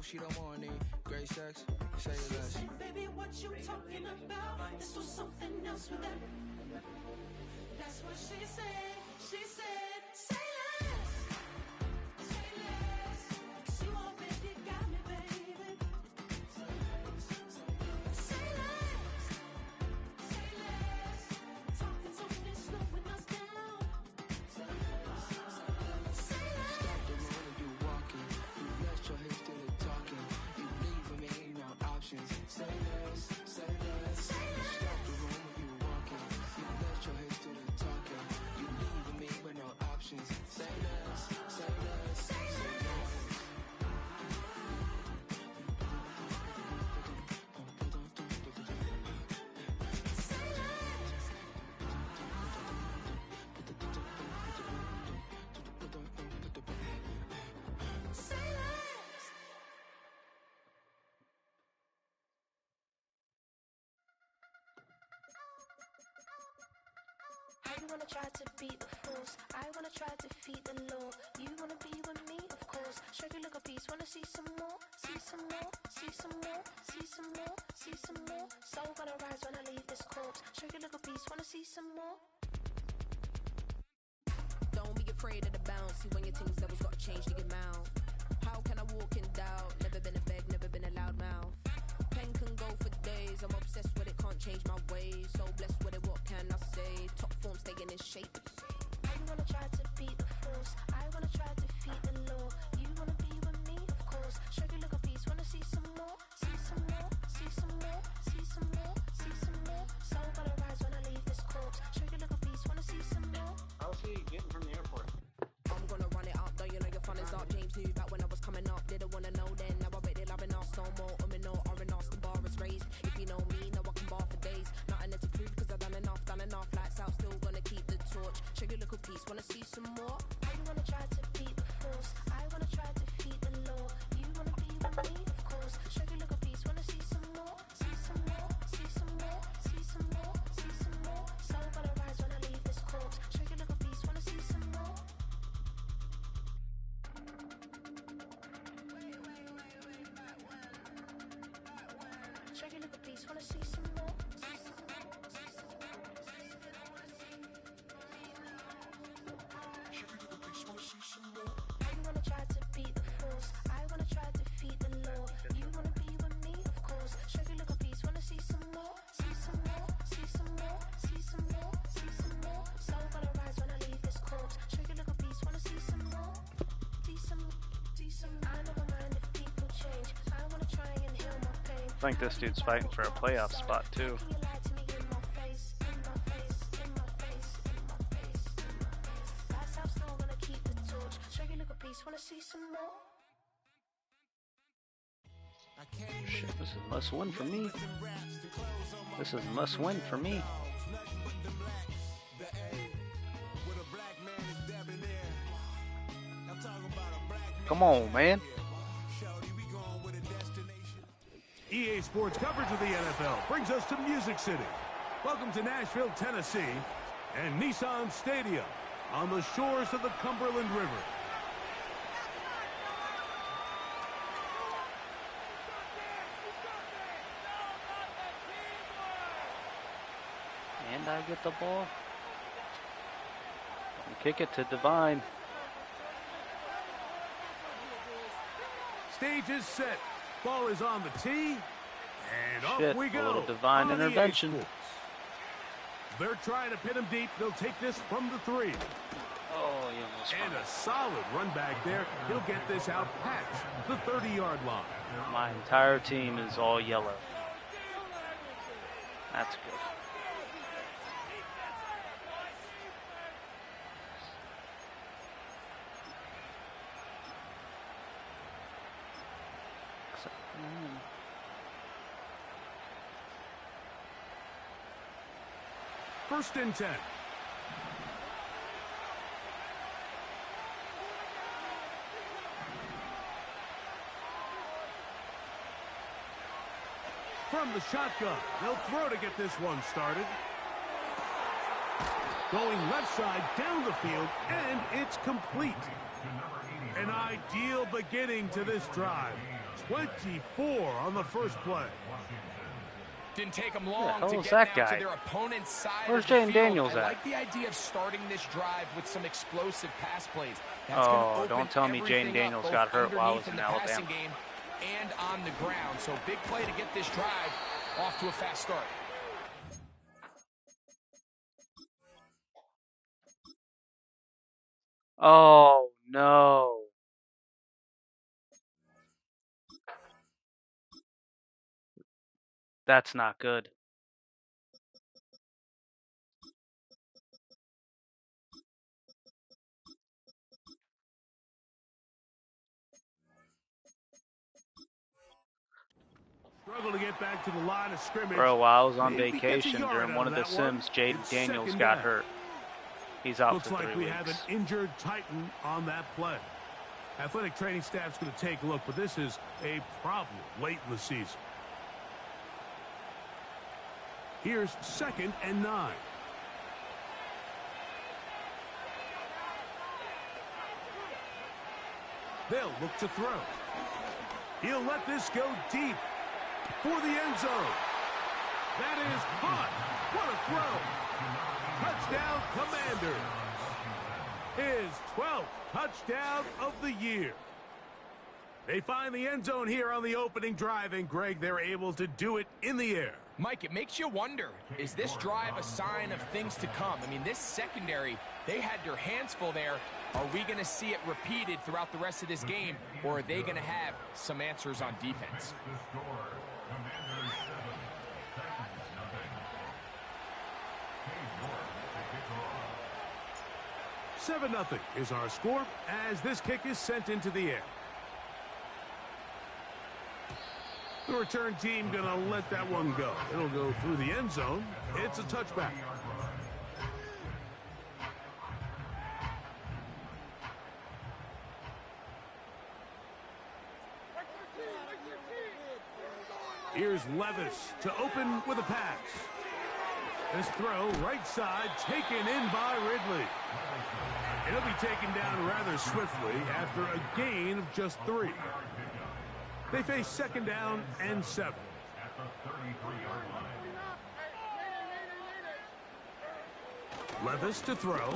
she don't want any great sex, say less. Baby, what you talking about? This was something else with that. That's what she said. She said, say less. Say less. 'Cause you already got me, baby. Say less. Say less. Say less. Talking's only slowing us down. Say less. Say less. Stop the road and you walking. You let your hips do the talking. You leaving me no options. Say less, say less. Stop the road when you walking. You let your hips do the talking. You leaving me with no options. Say less, say less, say less. You wanna try to beat the force, I wanna try to defeat the law. You wanna be with me, of course. Show you look a piece, wanna see some more, see some more, see some more, see some more, see some more. Soul gonna rise when I leave this corpse. Show you look a piece, wanna see some more. Don't be afraid of the bounce. See when your things levels gotta change to get mouth. How can I walk in doubt? Never been a beg, never been a loud mouth. Pen can go for days. I'm obsessed with it, can't change my ways. So blessed with it, what can I say? Top form staying in shape. You wanna try to beat the force, I wanna try to defeat the law. You wanna be with me, of course. Show you look a piece, wanna see some more, see some more, see some more, see some more, see some more. Soul gonna rise when I leave this corpse. Show you look a piece, wanna see some more. How's he getting from the airport? I'm gonna run it up, though you know your fun is up. James knew back when I was coming up, didn't wanna know then. Now I bet they're loving us no more. No R&R's, the bar is raised. If you know me, know I can bar for days. Nothing to prove cause I've done enough. Lights out, still gonna keep the torch. Show you little piece, wanna see some more? You wanna try to beat the force, I wanna try to defeat the law. You wanna be with me, of course. Show you look a piece, wanna see some more, see some more, see some more, see some more, see some more. Soul gonna rise when I leave this corpse. Show you look a piece, wanna see some more. Show you look a piece, wanna see some more. You wanna try to beat the force, I wanna try to defeat the law. You wanna be with me, of course. Show you look a piece, wanna see some more, see some more, see some more, see some more, see some more. Soul gonna rise when I leave this corpse. Show you look a piece, wanna see some more, see some, see some. I never mind if people change. I wanna try and heal my pain. I think this dude's fighting for a playoff spot too. Wanna see some more? Shit, this is a must win for me. This is a must win for me. Come on, man. EA Sports coverage of the NFL brings us to Music City. Welcome to Nashville, Tennessee, and Nissan Stadium on the shores of the Cumberland River. And I get the ball. And kick it to Divine. Stage is set. Ball is on the tee. And off Shit, we go. a little Divine on intervention. EA Sports. They're trying to pin him deep. They'll take this from the 3. Oh, you almost And won. a solid run back there. He'll get this out past the 30-yard line. My entire team is all yellow. That's good. Except for him. First and 10. From the shotgun, they'll throw to get this one started. Going left side down the field, and it's complete. An ideal beginning to this drive. 24 on the first play. Didn't take them long to get that now guy? to their opponent's side. Where's of the Jaden field. Daniels I at? like the idea of starting this drive with some explosive pass plays. That's Oh, gonna open don't tell me everything Jaden up, Daniels both got hurt while I was underneath in the Alabama. passing game and on the ground. So big play to get this drive off to a fast start. Oh, no. That's not good. Struggle to get back to the line of scrimmage. Bro, while I was on Maybe gets a vacation yard during out one of of the that one. Sims, Jaden It's Daniels second got down. hurt. He's out Looks for like 3 we weeks. have an injured Titan on that play. Athletic training staff's going to take a look, but this is a problem late in the season. Here's 2nd and 9. They'll look to throw. He'll let this go deep for the end zone. That is caught. What a throw. Touchdown, Commanders. His 12th touchdown of the year. They find the end zone here on the opening drive, and Greg, they're able to do it in the air. Mike, it makes you wonder, is this drive a sign of things to come? I mean, this secondary, they had their hands full there. Are we going to see it repeated throughout the rest of this game, or are they going to have some answers on defense? 7-0 is our score as this kick is sent into the air. The return team going to let that one go. It'll go through the end zone. It's a touchback. Here's Levis to open with a pass. This throw right side taken in by Ridley. It'll be taken down rather swiftly after a gain of just 3. They face 2nd down and 7. Levis to throw.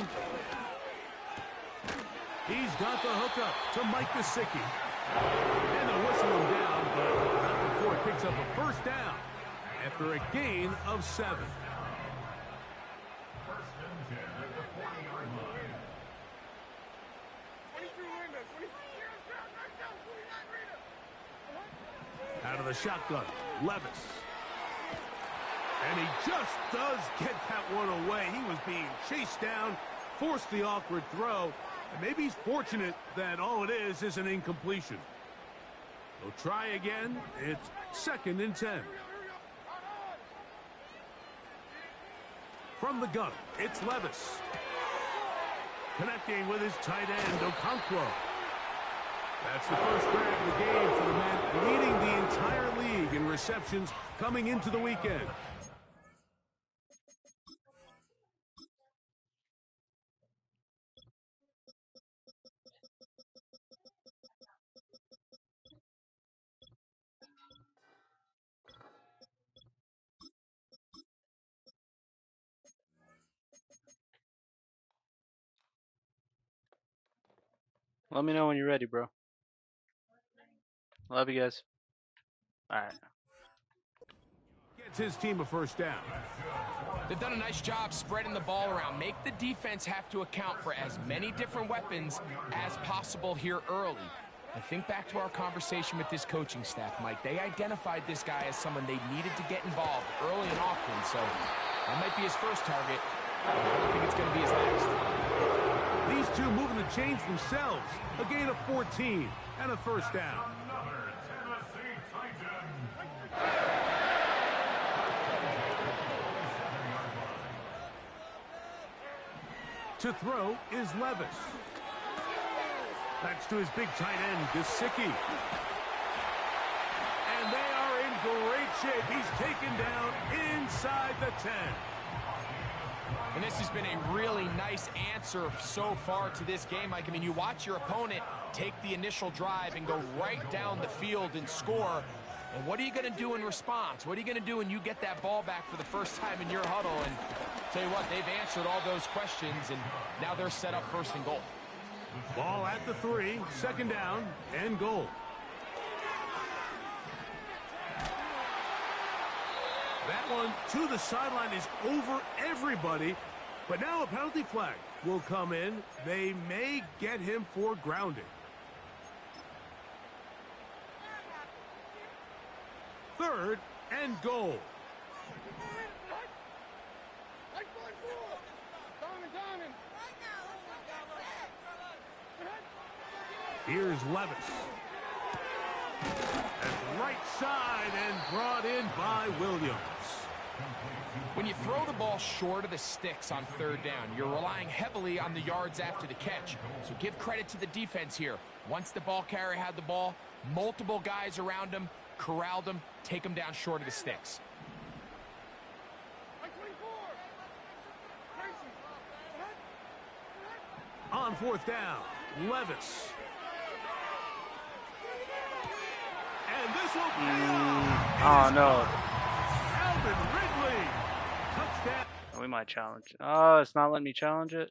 He's got the hookup to Mike Gesicki. And they'll whistle him down, but not before he picks up a 1st down after a gain of 7. Out of the shotgun, Levis. And he just does get that one away. He was being chased down, forced the awkward throw, and maybe he's fortunate that all it is an incompletion. They'll try again. It's 2nd and 10. From the gun, it's Levis. Connecting with his tight end, Okonkwo. That's the first grab of the game for the man leading the entire league in receptions coming into the weekend. Let me know when you're ready, bro. Love you guys. All right. Gets his team a 1st down. They've done a nice job spreading the ball around. Make the defense have to account for as many different weapons as possible here early. I think back to our conversation with this coaching staff, Mike. They identified this guy as someone they needed to get involved early and often, so that might be his first target. I don't think it's going to be his last. These two moving the chains themselves. A gain of 14 and a 1st down. To throw is Levis. That's to his big tight end, Gesicki. And they are in great shape. He's taken down inside the 10. And this has been a really nice answer so far to this game, Mike. I mean, you watch your opponent take the initial drive and go right down the field and score. And what are you going to do in response? What are you going to do when you get that ball back for the first time in your huddle? And tell you what, they've answered all those questions, and now they're set up first and goal. Ball at the 3, second down and goal. That one to the sideline is over everybody, but now a penalty flag will come in. They may get him for grounding. Third and goal. Here's Levis. That's right side and brought in by Williams. When you throw the ball short of the sticks on third down, you're relying heavily on the yards after the catch. So give credit to the defense here. Once the ball carrier had the ball, multiple guys around him, corralled him, take him down short of the sticks. On fourth down, Levis. And this will pay off. Oh, no. Alvin Ridley. Touchdown. We might challenge. Oh, it's not letting me challenge it.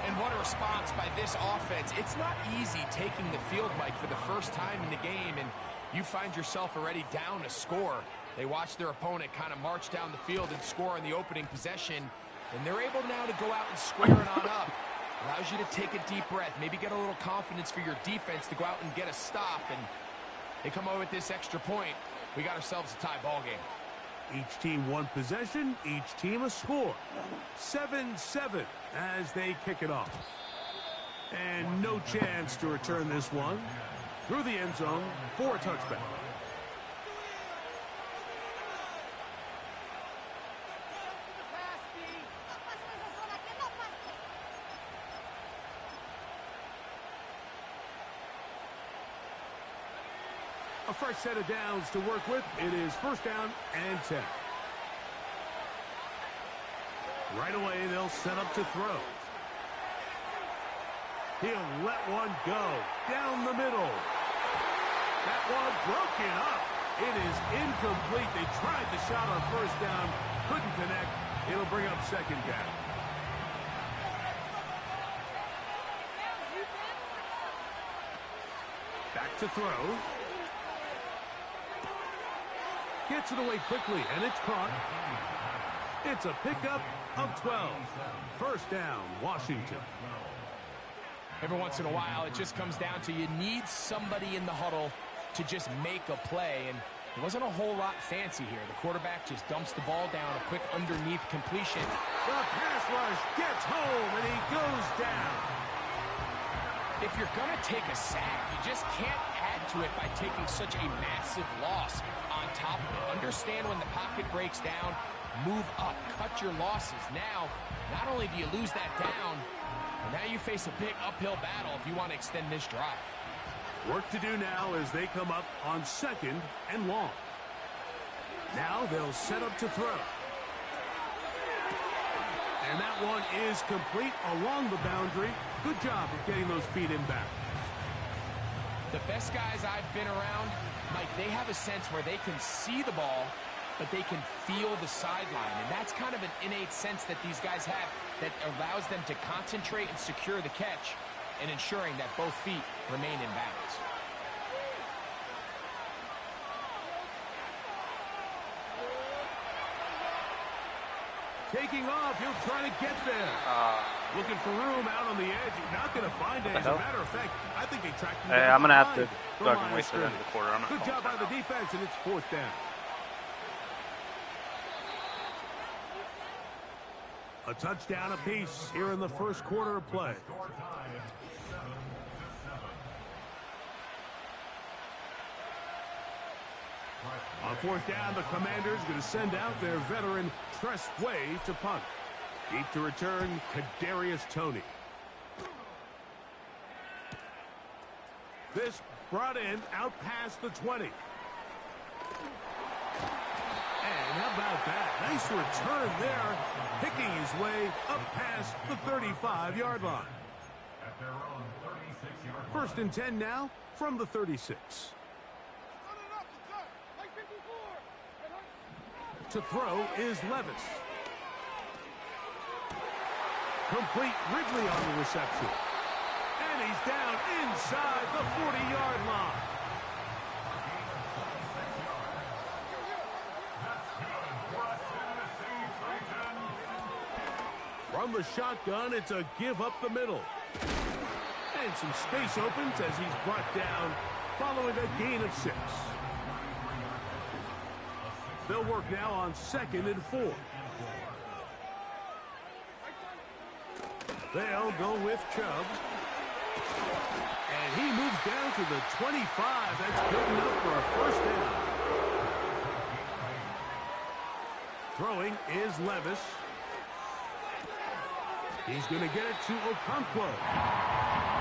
And what a response by this offense. It's not easy taking the field, Mike, for the first time in the game, and you find yourself already down a score. They watch their opponent kind of march down the field and score on the opening possession, and they're able now to go out and square it on up. Allows you to take a deep breath, maybe get a little confidence for your defense to go out and get a stop, and they come over with this extra point. We got ourselves a tie ball game. Each team one possession, each team a score. 7-7 as they kick it off. And no chance to return this one. Through the end zone for a touchback. A fresh set of downs to work with. It is first down and 10. Right away, they'll set up to throw. He'll let one go down the middle. That one broken up. It is incomplete. They tried the shot on first down. Couldn't connect. It'll bring up second down. Back to throw. Gets it away quickly, and it's caught. It's a pickup of 12. First down, Washington. Every once in a while, it just comes down to you need somebody in the huddle to just make a play, and it wasn't a whole lot fancy here. The quarterback just dumps the ball down, a quick underneath completion. The pass rush gets home, and he goes down. If you're going to take a sack, you just can't add to it by taking such a massive loss on top of it. Understand when the pocket breaks down, move up, cut your losses. Now, not only do you lose that down, but now you face a big uphill battle if you want to extend this drive. Work to do now as they come up on second and long. Now they'll set up to throw. And that one is complete along the boundary. Good job of getting those feet in back. The best guys I've been around, Mike, they have a sense where they can see the ball, but they can feel the sideline. And that's kind of an innate sense that these guys have that allows them to concentrate and secure the catch and ensuring that both feet remain in bounds. Taking off, he'll try to get there. Looking for room out on the edge. Not going to find it. As a matter of fact, I think they tracked him. Hey, I'm going to have to duck and wait till the end of the quarter. Good job by the defense, and it's fourth down. A touchdown apiece here in the first quarter of play. On fourth down, the Commanders going to send out their veteran Tress Way to punt. Deep to return, Kadarius Toney. This brought in out past the 20. And how about that? Nice return there, picking his way up past the 35-yard line. First and 10 now from the 36. To throw is Levis. Complete Ridley on the reception. And he's down inside the 40-yard line. From the shotgun, it's a give up the middle. And some space opens as he's brought down following a gain of 6. They'll work now on 2nd and 4. They'll go with Chubb. And he moves down to the 25. That's good enough for a first down. Throwing is Levis. He's going to get it to Okonkwo.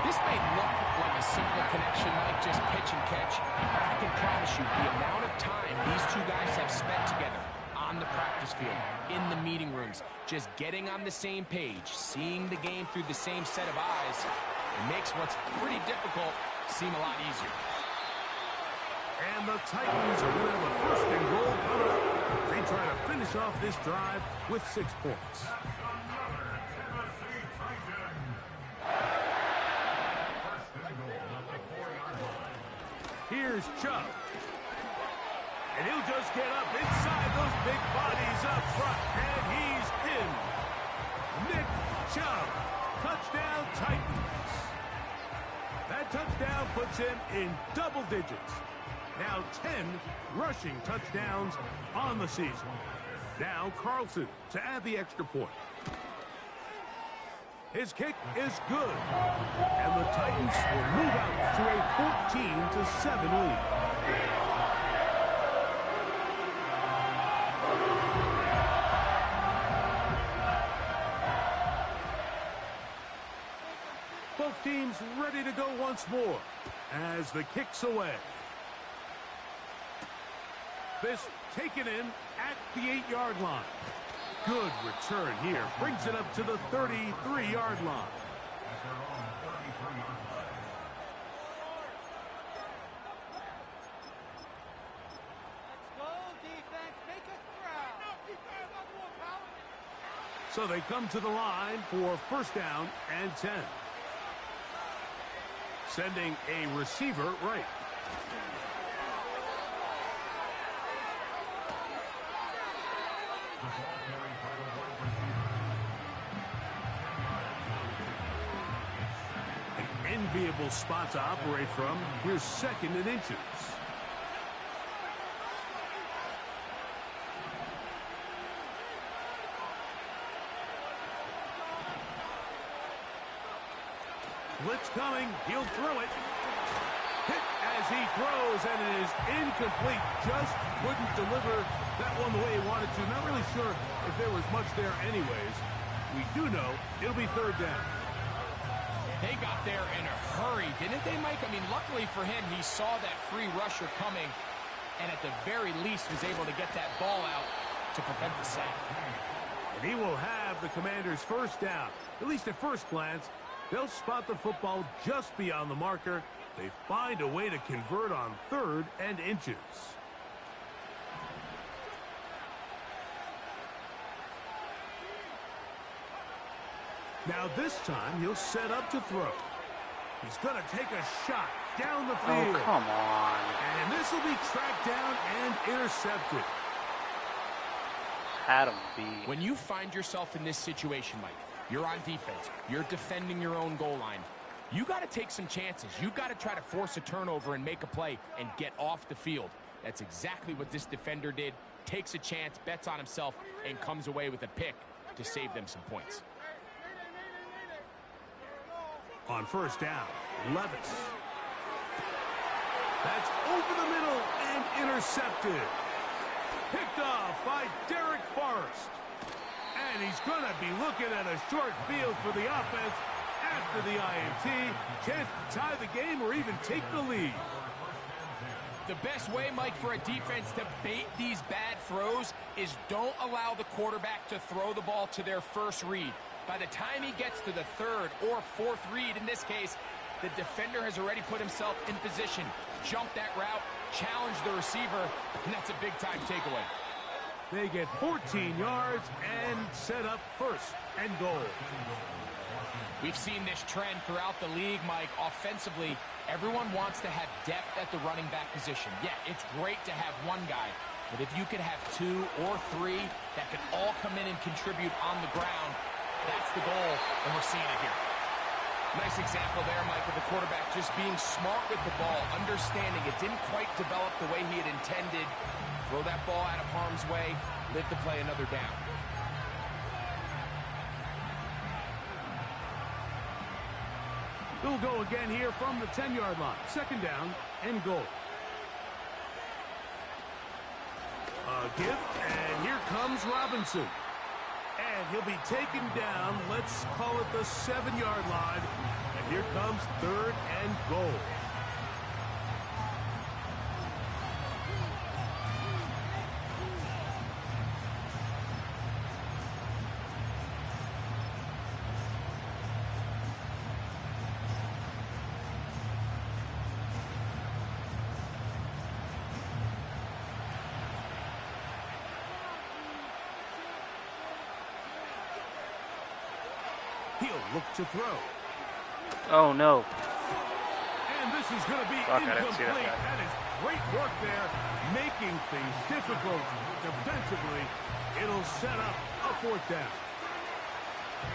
This may look like a simple connection, Mike, just pitch and catch. But I can promise you, the amount of time these two guys have spent together on the practice field, in the meeting rooms, just getting on the same page, seeing the game through the same set of eyes, it makes what's pretty difficult seem a lot easier. And the Titans are going to have a first and goal coming up. They try to finish off this drive with 6 points. Here's Chubb. And he'll just get up inside those big bodies up front. And he's in. Nick Chubb. Touchdown Titans. That touchdown puts him in double digits. Now 10 rushing touchdowns on the season. Now Carlson to add the extra point. His kick is good. And the Titans will move out to a 14-7 lead. Both teams ready to go once more as the kick's away. This taken in at the 8-yard line. Good return here. Brings it up to the 33-yard line. So they come to the line for first down and 10. Sending a receiver right. An enviable spot to operate from. Here's 2nd and inches. Blitz coming. He'll throw it. Hit as he throws, and it is incomplete. Just wouldn't deliver that one the way he wanted to. Not really sure if there was much there anyways. We do know it'll be 3rd down. They got there in a hurry, didn't they, Mike? I mean, luckily for him, he saw that free rusher coming, and at the very least was able to get that ball out to prevent the sack. And he will have the Commanders' first down. At least at first glance, they'll spot the football just beyond the marker. They find a way to convert on 3rd and inches. Now this time he'll set up to throw. He's going to take a shot down the field. Oh, come on. And this will be tracked down and intercepted. Had him beat. When you find yourself in this situation, Mike, you're on defense, you're defending your own goal line, you got to take some chances. You got to try to force a turnover and make a play and get off the field. That's exactly what this defender did. Takes a chance, bets on himself, and comes away with a pick to save them some points. On first down, Levis. That's over the middle and intercepted. Picked off by Derek Forrest. And he's going to be looking at a short field for the offense after the INT. Chance to tie the game or even take the lead. The best way, Mike, for a defense to bait these bad throws is don't allow the quarterback to throw the ball to their first read. By the time he gets to the third or fourth read, in this case, the defender has already put himself in position, jump that route, challenge the receiver, and that's a big-time takeaway. They get 14 yards and set up first and goal. We've seen this trend throughout the league, Mike. Offensively, everyone wants to have depth at the running back position. Yeah, it's great to have one guy, but if you could have two or three that could all come in and contribute on the ground, that's the goal, and we're seeing it here. Nice example there, Mike, of the quarterback just being smart with the ball, understanding it didn't quite develop the way he had intended. Throw that ball out of harm's way, live to play another down. They'll go again here from the 10-yard line. Second down and goal. A gift, and here comes Robinson. And he'll be taken down, let's call it the 7-yard line. And here comes third and goal. He'll look to throw. Oh, no. And this is going to be incomplete. That is great work there, making things difficult defensively. It'll set up a fourth down.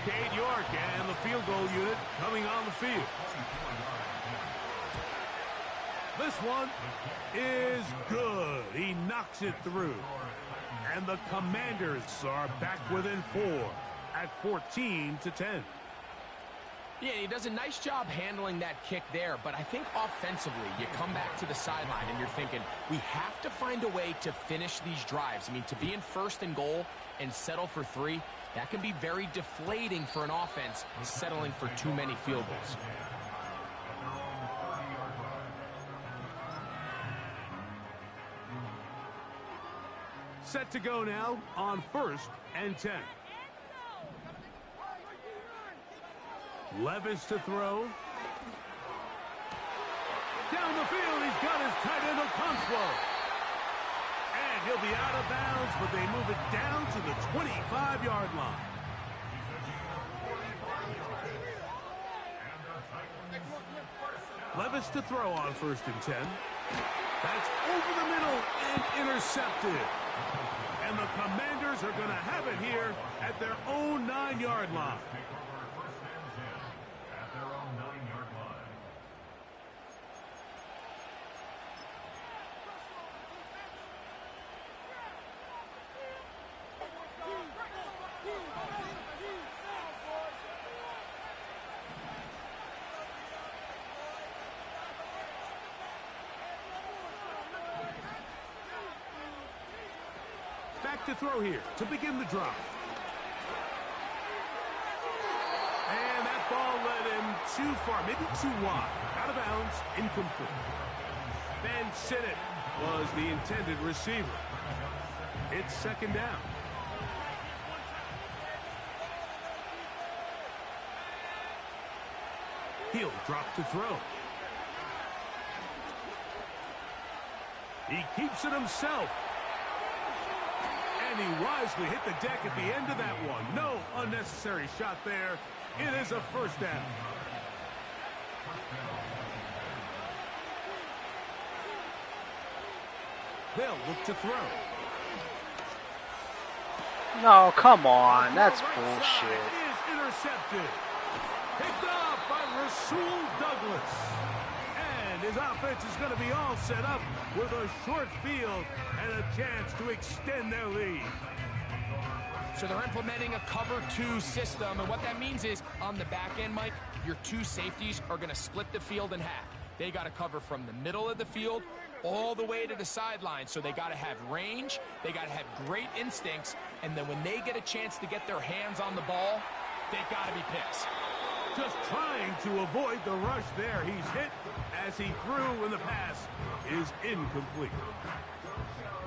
Cade York and the field goal unit coming on the field. This one is good. He knocks it through. And the Commanders are back within 4 at 14-10. Yeah, he does a nice job handling that kick there, but I think offensively, you come back to the sideline and you're thinking, we have to find a way to finish these drives. I mean, to be in first and goal and settle for 3, that can be very deflating for an offense settling for too many field goals. Set to go now on 1st and 10. Levis to throw. Down the field, he's got his tight end Okonkwo. And he'll be out of bounds, but they move it down to the 25-yard line. Levis to throw on 1st and 10. That's over the middle and intercepted. And the Commanders are going to have it here at their own 9-yard line. Back to throw here to begin the drive. And that ball led him too far, maybe too wide. Out of bounds, incomplete. Ben Sinnott was the intended receiver. It's second down. He'll drop to throw. He keeps it himself. And he wisely hit the deck at the end of that one. No unnecessary shot there. It is a first down. They'll look to throw. No, come on. That's bullshit. Is intercepted. Picked off by Rasul Douglas. And his offense is going to be all set up with a short field and a chance to extend their lead. So they're implementing a cover 2 system, and what that means is on the back end, Mike, your 2 safeties are going to split the field in half. They got to cover from the middle of the field all the way to the sideline. So they got to have range, they got to have great instincts, and then when they get a chance to get their hands on the ball, they've got to be picks. Just trying to avoid the rush there. He's hit as he threw, and the pass is incomplete.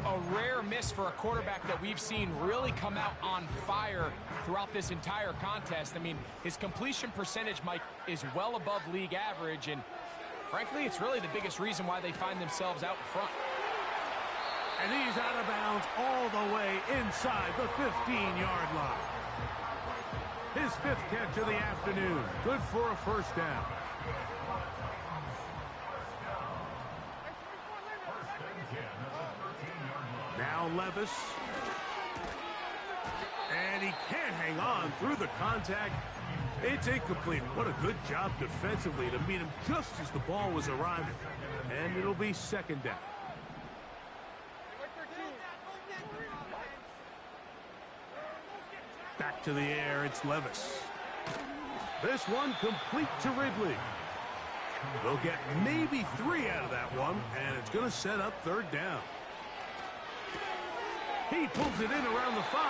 A rare miss for a quarterback that we've seen really come out on fire throughout this entire contest. I mean, his completion percentage, Mike, is well above league average, and frankly, it's really the biggest reason why they find themselves out in front. And he's out of bounds all the way inside the 15-yard line. His 5th catch of the afternoon. Good for a first down. Now Levis. And he can't hang on through the contact. It's incomplete. What a good job defensively to meet him just as the ball was arriving. And it'll be 2nd down. Back to the air, it's Levis. This one complete to Ridley. They'll get maybe 3 out of that one, and it's going to set up 3rd down. He pulls it in around the 5.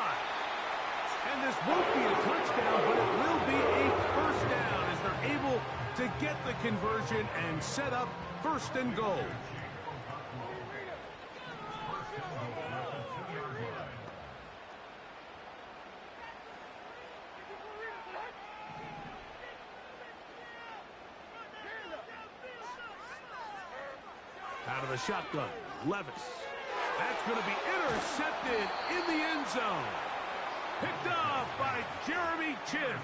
And this won't be a touchdown, but it will be a first down as they're able to get the conversion and set up 1st and goal. Out of the shotgun, Levis. That's going to be intercepted in the end zone. Picked off by Jeremy Chinn.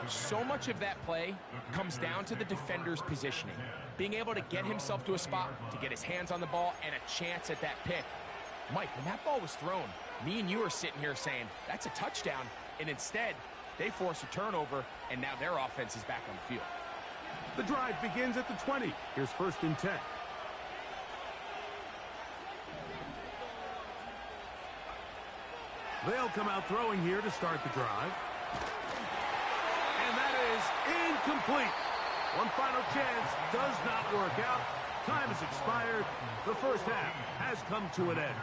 So much of that play comes down to the defender's positioning. Being able to get himself to a spot, to get his hands on the ball, and a chance at that pick. Mike, when that ball was thrown, me and you are sitting here saying, that's a touchdown. And instead, they force a turnover, and now their offense is back on the field. The drive begins at the 20. Here's 1st and 10. They'll come out throwing here to start the drive. And that is incomplete. One final chance does not work out. Time has expired. The first half has come to an end.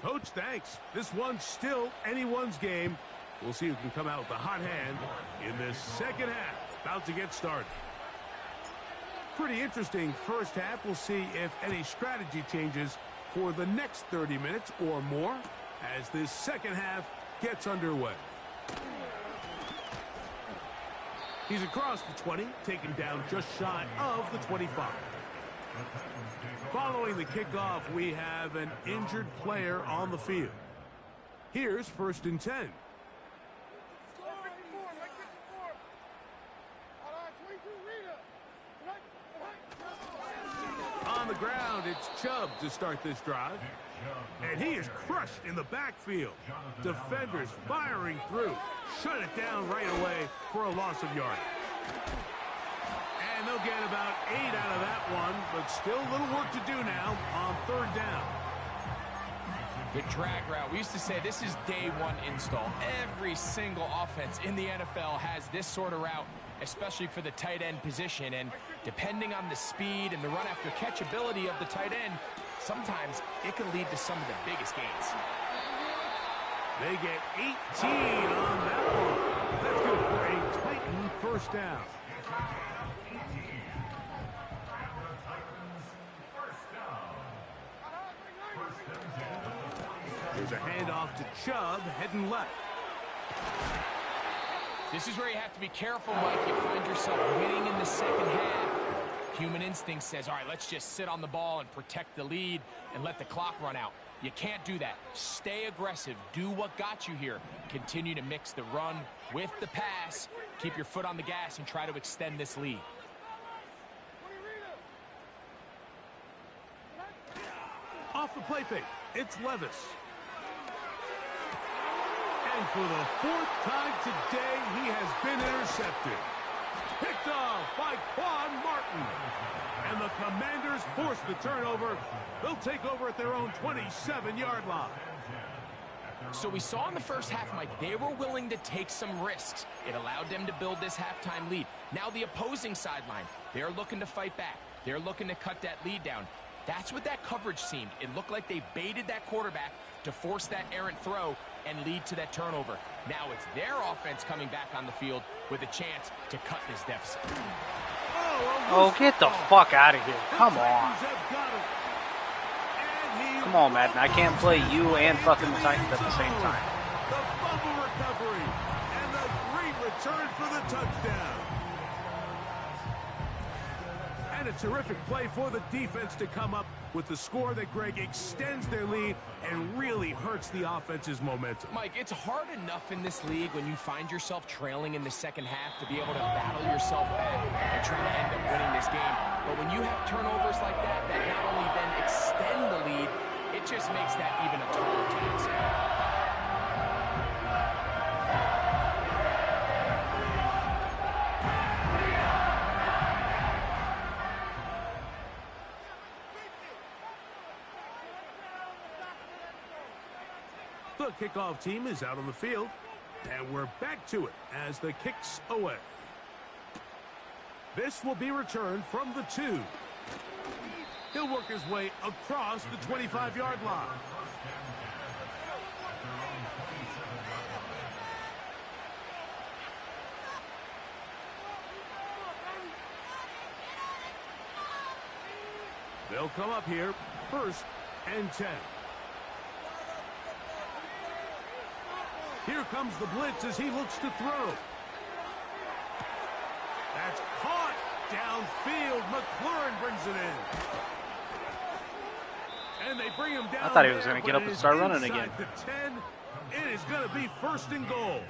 Coach, thanks. This one's still anyone's game. We'll see who can come out with a hot hand in this 2nd half. About to get started. Pretty interesting first half. We'll see if any strategy changes for the next 30 minutes or more as this 2nd half gets underway. He's across the 20, taken down just shy of the 25. Following the kickoff, we have an injured player on the field. Here's 1st and 10. On the ground, it's Chubb to start this drive. And he is crushed in the backfield. Defenders firing through. Shut it down right away for a loss of yardage. And they'll get about 8 out of that one, but still a little work to do now on 3rd down. The drag route. We used to say this is day 1 install. Every single offense in the NFL has this sort of route, especially for the tight end position. And depending on the speed and the run after catch ability of the tight end, sometimes it can lead to some of the biggest gains. They get 18 on that one. That's good for a Titan first down. There's a handoff to Chubb, heading left. This is where you have to be careful, Mike. You find yourself winning in the 2nd half. Human instinct says, all right, let's just sit on the ball and protect the lead and let the clock run out. You can't do that. Stay aggressive. Do what got you here. Continue to mix the run with the pass. Keep your foot on the gas and try to extend this lead. Off the play fake, it's Levis. And for the 4th time today, he has been intercepted. Picked off by Quan Martin. And the Commanders force the turnover. They'll take over at their own 27-yard line. So we saw in the first half, Mike, they were willing to take some risks. It allowed them to build this halftime lead. Now the opposing sideline, they're looking to fight back. They're looking to cut that lead down. That's what that coverage seemed. It looked like they baited that quarterback to force that errant throw and lead to that turnover. Now it's their offense coming back on the field with a chance to cut this deficit. Oh, get the fuck out of here. Come on. Come on, Madden. I can't play you and fucking the Titans at the same time. The fumble recovery and the great return for the touchdown. And a terrific play for the defense to come up with the score that, Greg, extends their lead and really hurts the offense's momentum. Mike, it's hard enough in this league when you find yourself trailing in the second half to be able to battle yourself back and try to end up winning this game. But when you have turnovers like that not only then extend the lead, it just makes that even a taller task. The kickoff team is out on the field, and we're back to it as the kick's away. This will be returned from the 2. He'll work his way across the 25-yard line. They'll come up here, 1st and 10. Here comes the blitz as he looks to throw. That's caught downfield. McLaurin brings it in. And they bring him down. I thought he was going to get up and start running again. The 10, it is going to be 1st and goal.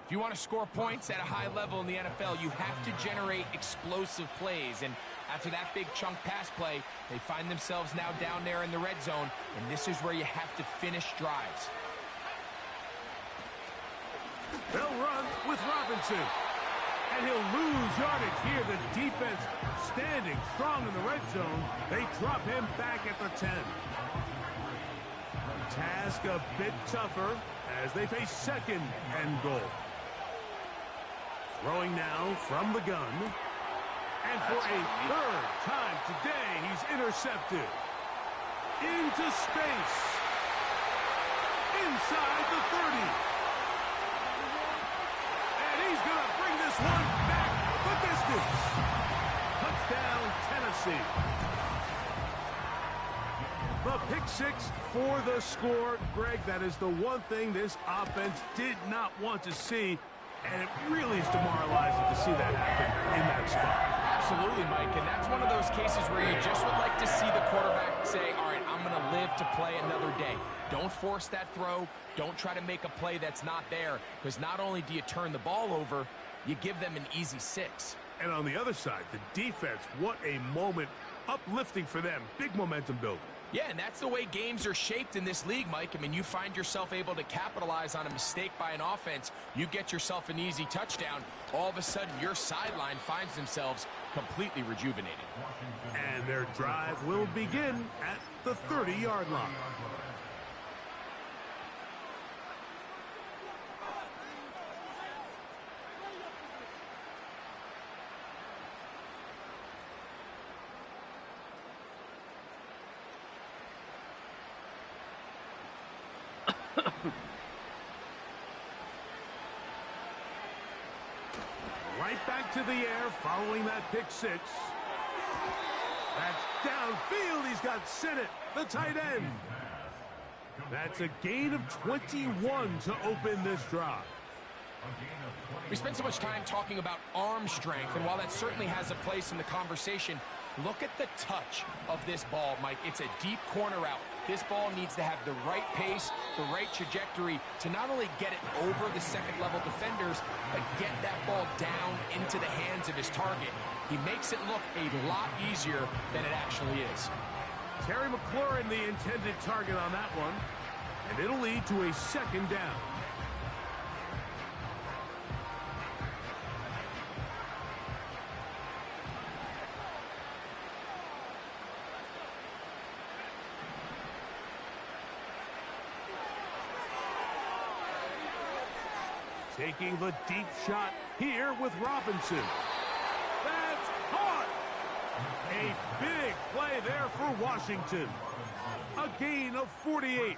If you want to score points at a high level in the NFL, you have to generate explosive plays. And after that big chunk pass play, they find themselves now down there in the red zone. And this is where you have to finish drives. They'll run with Robinson. And he'll lose yardage here. The defense standing strong in the red zone. They drop him back at the 10. Task a bit tougher as they face 2nd and goal. Throwing now from the gun. And for a 3rd time today, he's intercepted. Into space. Inside the 30. He's going to bring this one back the distance. Touchdown, Tennessee. The pick 6 for the score. Greg, that is the one thing this offense did not want to see, and it really is demoralizing to see that happen in that spot. Absolutely, Mike, and that's one of those cases where you just would like to see the quarterback say, all right, I'm going to live to play another day. Don't force that throw. Don't try to make a play that's not there, because not only do you turn the ball over, you give them an easy 6. And on the other side, the defense, what a moment, uplifting for them, big momentum building. Yeah, and that's the way games are shaped in this league, Mike. I mean, you find yourself able to capitalize on a mistake by an offense, you get yourself an easy touchdown, all of a sudden your sideline finds themselves completely rejuvenated. And their drive will begin at the 30-yard line. Right back to the air following that pick 6. That's downfield. He's got Sinnott, the tight end. That's a gain of 21 to open this drive. We spent so much time talking about arm strength, and while that certainly has a place in the conversation, look at the touch of this ball, Mike. It's a deep corner route. This ball needs to have the right pace, the right trajectory to not only get it over the second-level defenders, but get that ball down into the hands of his target. He makes it look a lot easier than it actually is. Terry McLaurin, the intended target on that one, and it'll lead to a 2nd down. Taking the deep shot here with Robinson. That's caught! A big play there for Washington. A gain of 48.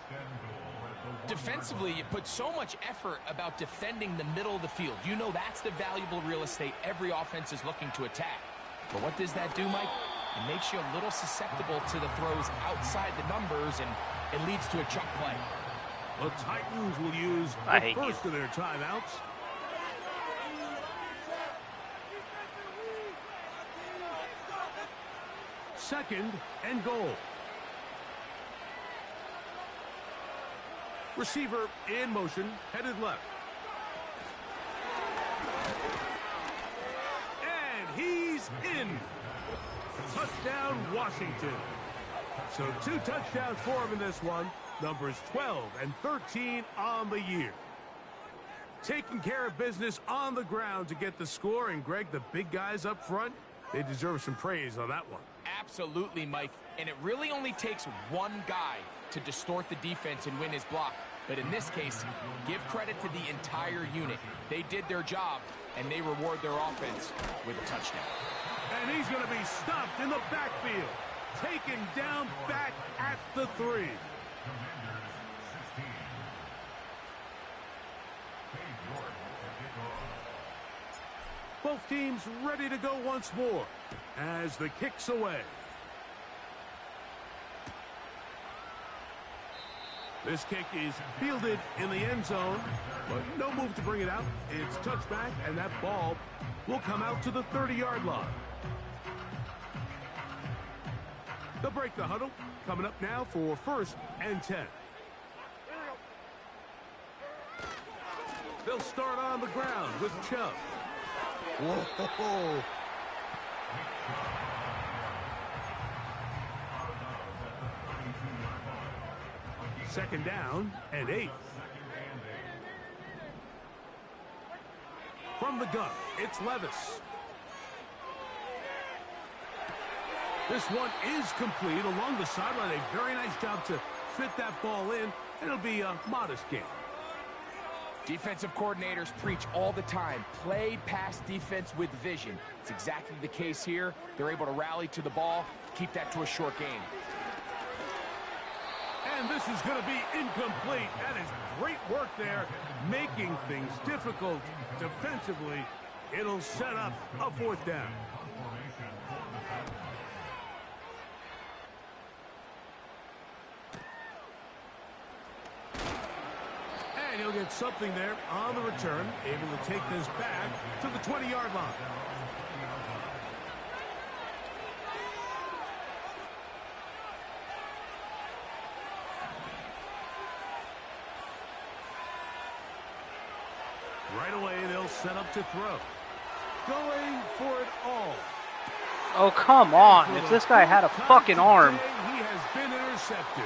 Defensively, you put so much effort about defending the middle of the field. You know that's the valuable real estate every offense is looking to attack. But what does that do, Mike? It makes you a little susceptible to the throws outside the numbers, and it leads to a chuck play. The Titans will use the first of their timeouts. Second and goal. Receiver in motion, headed left. And he's in. Touchdown, Washington. So 2 touchdowns for him in this one. Numbers 12 and 13 on the year. Taking care of business on the ground to get the score. And, Greg, the big guys up front, they deserve some praise on that one. Absolutely, Mike. And it really only takes one guy to distort the defense and win his block. But in this case, give credit to the entire unit. They did their job, and they reward their offense with a touchdown. And he's going to be stopped in the backfield. Taken down back at the 3. Both teams ready to go once more as the kick's away. This kick is fielded in the end zone, but no move to bring it out. It's touchback, and that ball will come out to the 30-yard line. They'll break the huddle. Coming up now for 1st and 10. They'll start on the ground with Chubb. Whoa. Second down and 8. From the gun, it's Levis. This one is complete along the sideline. A very nice job to fit that ball in. It'll be a modest gain. Defensive coordinators preach all the time, play pass defense with vision. It's exactly the case here. They're able to rally to the ball, keep that to a short gain. And this is going to be incomplete. That is great work there, making things difficult defensively. It'll set up a 4th down. And he'll get something there on the return, able to take this back to the 20-yard line. Right away, they'll set up to throw. Going for it all. Oh, come on. If this guy had a fucking arm. He has been intercepted.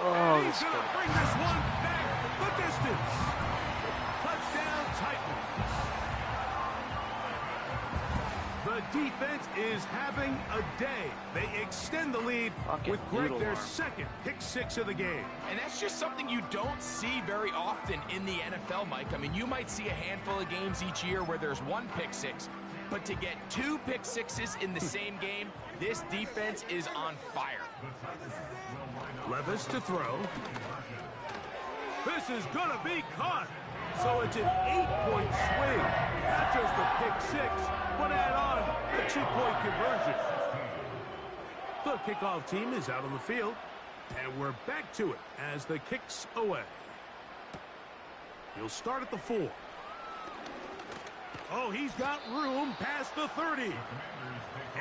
Oh, he's going to bring this one back the distance. Touchdown, Titans. The defense is having a day. They extend the lead with Greg, their second pick-6 of the game. And that's just something you don't see very often in the NFL, Mike. I mean, you might see a handful of games each year where there's 1 pick-6, but to get 2 pick-6s in the same game, this defense is on fire. Levis to throw. This is going to be caught. So it's an 8-point swing. Not just the pick-6, but add on a 2-point conversion. The kickoff team is out on the field, and we're back to it as the kick's away. He'll start at the 4. Oh, he's got room past the 30.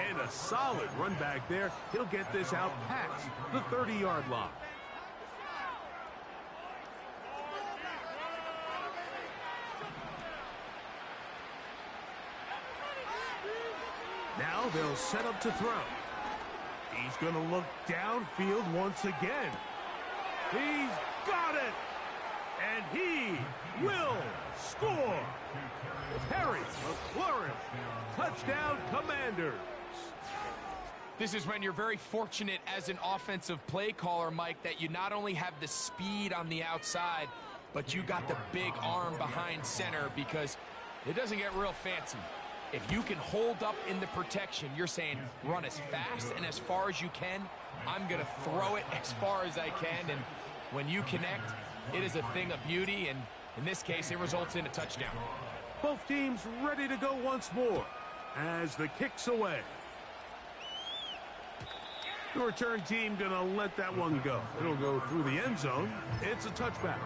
And a solid run back there. He'll get this out past the 30-yard line. Now they'll set up to throw. He's going to look downfield once again. He's got it. And he will score. Perry McLaurin. Touchdown, Commanders. This is when you're very fortunate as an offensive play caller, Mike, that you not only have the speed on the outside, but you got the big arm behind center, because it doesn't get real fancy. If you can hold up in the protection, you're saying run as fast and as far as you can. I'm going to throw it as far as I can, and when you connect, it is a thing of beauty, and in this case, it results in a touchdown. Both teams ready to go once more as the kick's away. The return team going to let that one go. It'll go through the end zone. It's a touchback.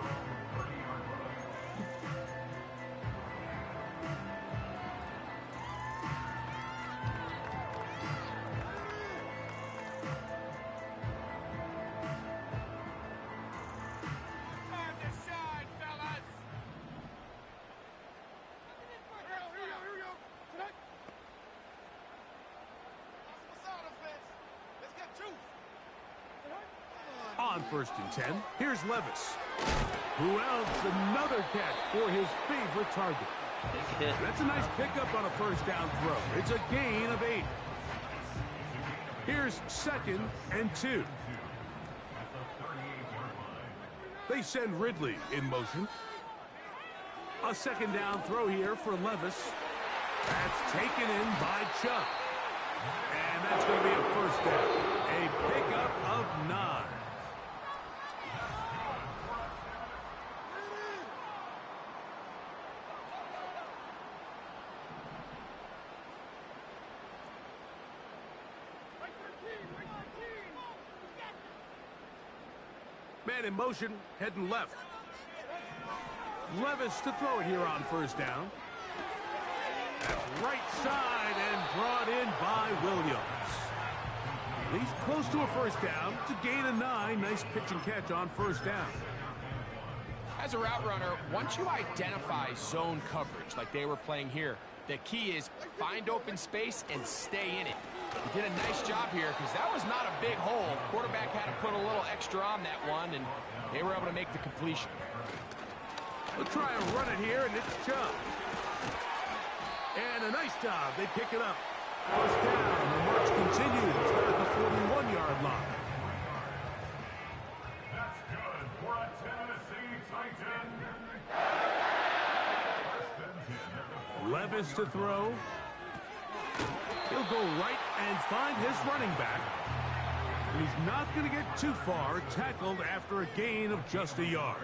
On 1st and 10, here's Levis. Who else? Another catch for his favorite target. That's a nice pickup on a 1st down throw. It's a gain of 8. Here's 2nd and 2. They send Ridley in motion. A 2nd down throw here for Levis. That's taken in by Chubb. And that's going to be a 1st down. A pickup of 9. Man in motion, heading left. Levis to throw it here on 1st down. That's right side and brought in by Williams. He's close to a 1st down. It's a gain of 9. Nice pitch and catch on 1st down. As a route runner, once you identify zone coverage like they were playing here, the key is find open space and stay in it. He did a nice job here because that was not a big hole. Quarterback had to put a little extra on that one, and they were able to make the completion. They'll try and run it here, and it's Chubb. And a nice job. They pick it up. 1st down. The march continues. They're at the 41-yard line. That's good for a Tennessee Titan. Levis to throw. He'll go right and find his running back. And he's not going to get too far, tackled after a gain of just a yard.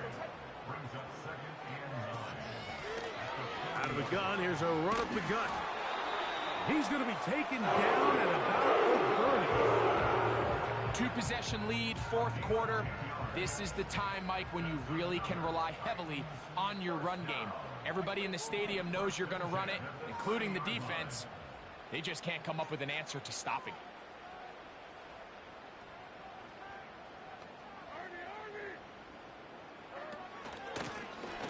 Out of the gun, here's a run up the gut. He's going to be taken down at about the 30. 2-possession lead, 4th quarter. This is the time, Mike, when you really can rely heavily on your run game. Everybody in the stadium knows you're going to run it, including the defense. They just can't come up with an answer to stopping it.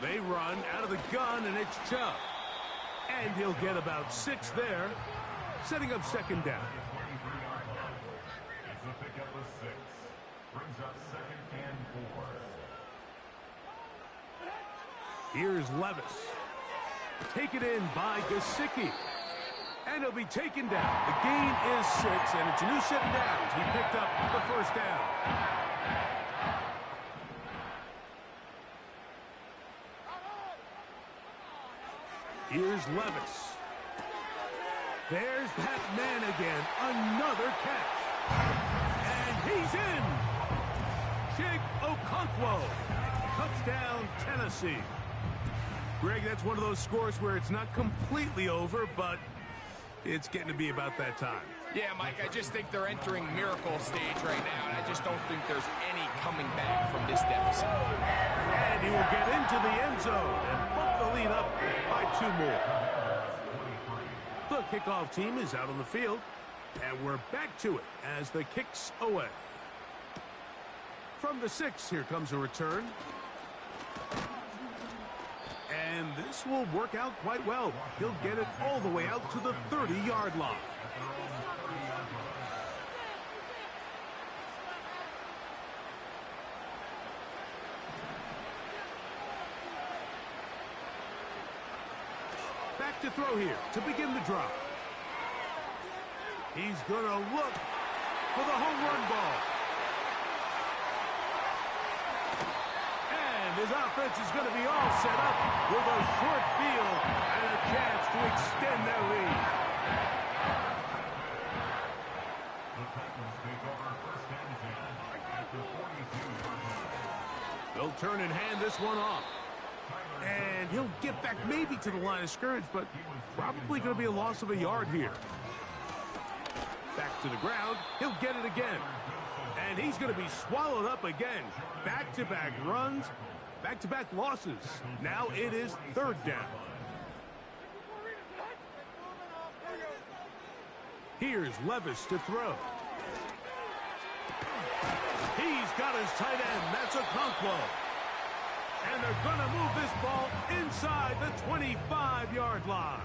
They run out of the gun, and it's Chubb. And he'll get about 6 there, setting up 2nd down. It's a pickup of 6. Brings up 2nd and 4. Here's Levis. Taken in by Gesicki. And he'll be taken down. The gain is 6, and it's a new 7 downs. He picked up the 1st down. Here's Levis. There's that man again. Another catch. And he's in. Chig Okonkwo. Touchdown, Tennessee. Greg, that's one of those scores where it's not completely over, but it's getting to be about that time. Yeah, Mike, I just think they're entering miracle stage right now, and I just don't think there's any coming back from this deficit. And he will get into the end zone and bump the lead up by 2 more. The kickoff team is out on the field, and we're back to it as the kick's away. From the 6, here comes a return. And this will work out quite well. He'll get it all the way out to the 30-yard line. Back to throw here to begin the drive. He's going to look, for the home run ball. And his offense is going to be all set up with a short field and a chance to extend their lead. They'll turn and hand this one off. And he'll get back maybe to the line of scrimmage, but probably going to be a loss of a yard here. Back to the ground. He'll get it again. And he's going to be swallowed up again. Back-to-back runs, back-to-back losses. Now it is third down. Here's Levis to throw. He's got his tight end. That's Okonkwo. And they're going to move this ball inside the 25-yard line.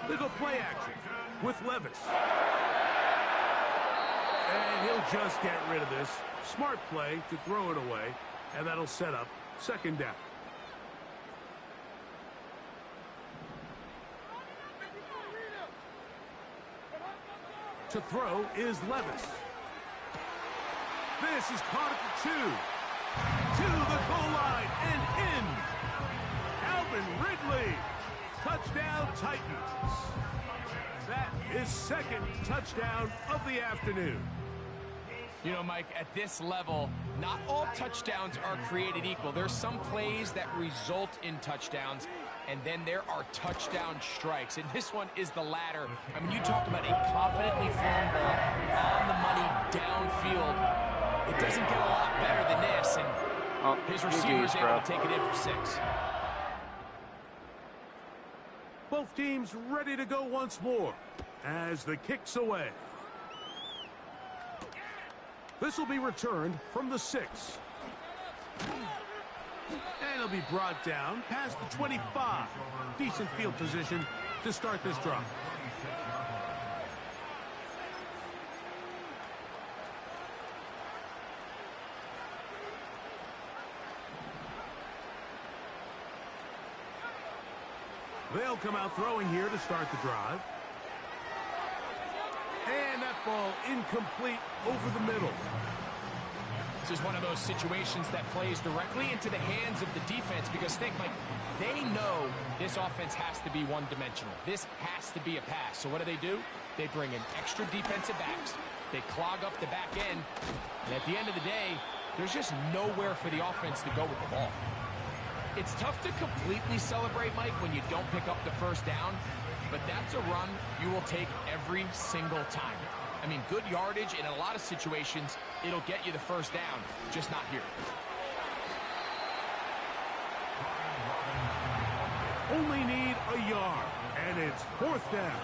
They go play action with Levis. And he'll just get rid of this. Smart play to throw it away. And that'll set up second down. To throw is Levis. This is caught at the 2. To the goal line and in. Alvin Ridley. Touchdown Titans. That is second touchdown of the afternoon. You know, Mike, at this level, not all touchdowns are created equal. There's some plays that result in touchdowns, and then there are touchdown strikes. And this one is the latter. I mean, you talk about a confidently thrown ball on the money downfield. It doesn't get a lot better than this, and his receiver's able to take it in for 6. Both teams ready to go once more as the kick's away. This will be returned from the 6. And it'll be brought down past the 25. Decent field position to start this drive. They'll come out throwing here to start the drive. And that ball incomplete over the middle. This is one of those situations that plays directly into the hands of the defense because think, Mike, they know this offense has to be one-dimensional. This has to be a pass. So what do? They bring in extra defensive backs. They clog up the back end. And at the end of the day, there's just nowhere for the offense to go with the ball. It's tough to completely celebrate, Mike, when you don't pick up the first down, but that's a run you will take every single time. I mean, good yardage in a lot of situations, it'll get you the first down, just not here. Only need a yard, and it's fourth down.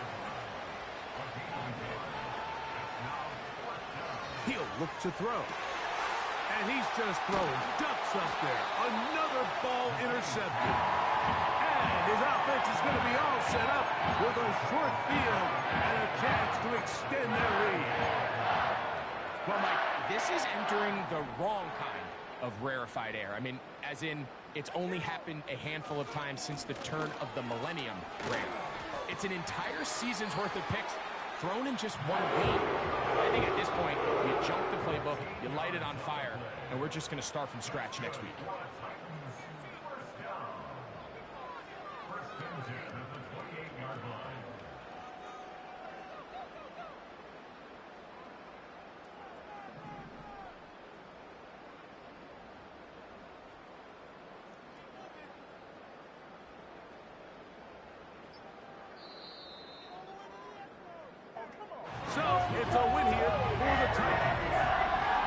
He'll look to throw. And he's just throwing ducks up there. Another ball intercepted. And his offense is going to be all set up with a short field and a chance to extend their lead. Well, Mike, this is entering the wrong kind of rarefied air. I mean, as in, it's only happened a handful of times since the turn of the millennium rare. It's an entire season's worth of picks thrown in just one game. I think at this point, you jump the playbook, you light it on fire, and we're just going to start from scratch next week. So, it's a win here for the Titans.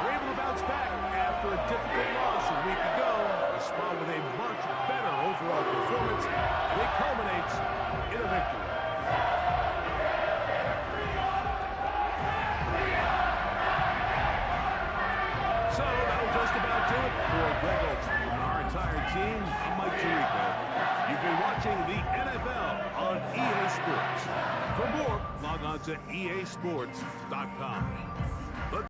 They're able to bounce back after a difficult loss a week ago. Respond with a much better overall performance, and it culminates in a victory. So, that'll just about do it for Greg Olsen and our entire team. I'm Mike Tirico. You've been watching the NFL on EA Sports. For more, log on to easports.com.